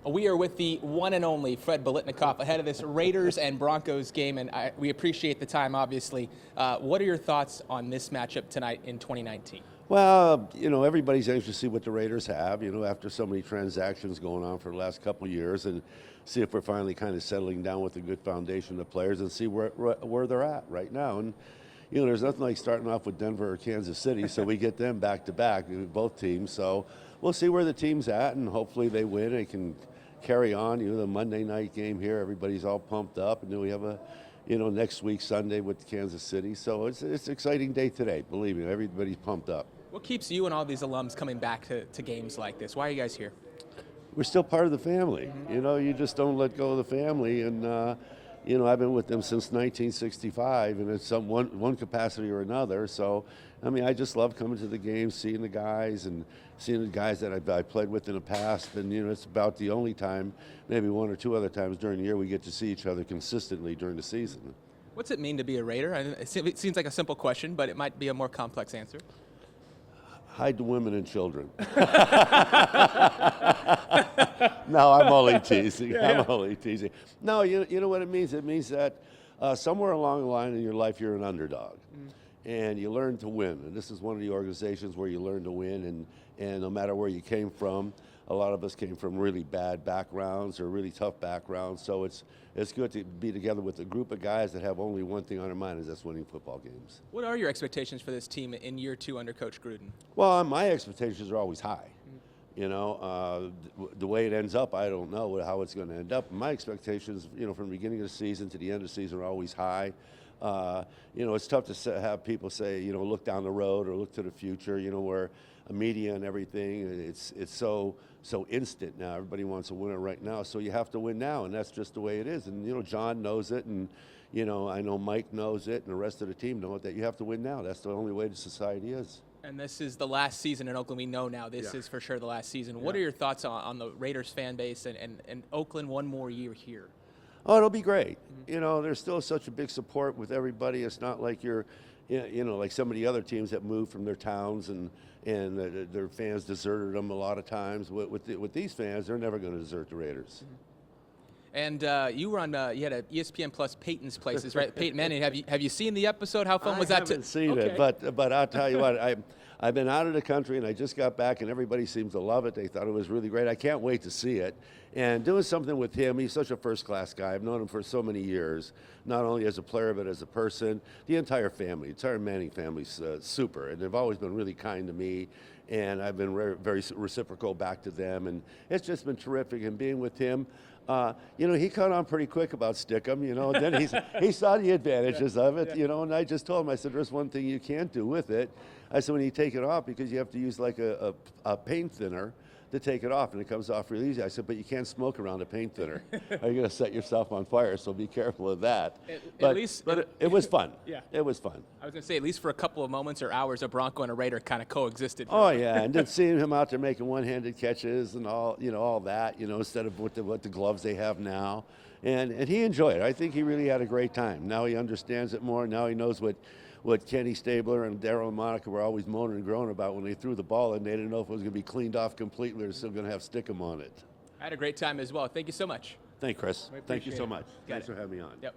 We are with the one and only Fred Biletnikoff ahead of this Raiders and Broncos game, and we appreciate the time, obviously. What are your thoughts on this matchup tonight in 2019? Well, everybody's anxious to see what the Raiders have, after so many transactions going on for the last couple of years, and see if we're finally kind of settling down with a good foundation of players and see where they're at right now. And, there's nothing like starting off with Denver or Kansas City, so we get them back-to-back, both teams. So we'll see where the team's at, and hopefully they win. They can carry on, the Monday night game here. Everybody's all pumped up, and then we have a, next week Sunday with Kansas City. So it's an exciting day today. Believe me, everybody's pumped up. What keeps you and all these alums coming back to games like this? Why are you guys here? We're still part of the family. You just don't let go of the family. And, I've been with them since 1965, and it's one capacity or another. So, I just love coming to the games, seeing the guys, and seeing the guys that I played with in the past. And, it's about the only time, maybe one or two other times during the year, we get to see each other consistently during the season. What's it mean to be a Raider? It seems like a simple question, but it might be a more complex answer. Hide the women and children. No, I'm only teasing. I'm only teasing. No, you know what it means? It means that somewhere along the line in your life, you're an underdog. And you learn to win. And this is one of the organizations where you learn to win. And no matter where you came from, a lot of us came from really bad backgrounds or really tough backgrounds. So it's good to be together with a group of guys that have only one thing on their mind, is that's winning football games. What are your expectations for this team in year two under Coach Gruden? Well, my expectations are always high. The way it ends up, I don't know how it's going to end up. My expectations, from the beginning of the season to the end of the season, are always high. It's tough to have people say, look down the road or look to the future, where media and everything, it's so instant now. Everybody wants a winner right now, so you have to win now, and that's just the way it is. And, John knows it, and, I know Mike knows it, and the rest of the team know it, that you have to win now. That's the only way the society is. And this is the last season in Oakland. We know now this is for sure the last season. What are your thoughts on the Raiders fan base and Oakland one more year here? Oh, it'll be great. There's still such a big support with everybody. It's not like you're, like some of the other teams that moved from their towns and their fans deserted them a lot of times. With these fans, they're never going to desert the Raiders. And you were on, you had a ESPN Plus Peyton's Places, right? Peyton Manning. Have you seen the episode? How fun was that? I haven't seen it, but I'll tell you what, I've been out of the country and I just got back, and everybody seems to love it. They thought it was really great. I can't wait to see it. And doing something with him, he's such a first-class guy. I've known him for so many years, not only as a player but as a person. The entire family, the entire Manning family's super, and they've always been really kind to me, and I've been very reciprocal back to them, and it's just been terrific. And being with him, he caught on pretty quick about Stickum, and then he saw the advantages of it, and I just told him, I said, there's one thing you can't do with it. I said, when you take it off, because you have to use like a paint thinner to take it off, and it comes off really easy. I said, but you can't smoke around a paint thinner. You're going to set yourself on fire, so be careful of that. But it was fun. Yeah. It was fun. I was going to say, at least for a couple of moments or hours, a Bronco and a Raider kind of coexisted. Oh, yeah, and then seeing him out there making one-handed catches and all that, instead of what the gloves they have now. And he enjoyed it. I think he really had a great time. Now he understands it more. Now he knows what Kenny Stabler and Darryl and Monica were always moaning and groaning about when they threw the ball, and they didn't know if it was going to be cleaned off completely or still going to have Stickum on it. I had a great time as well. Thank you so much. Thank you, Chris. Thank you so much. Got Thanks it. for having me on. Yep.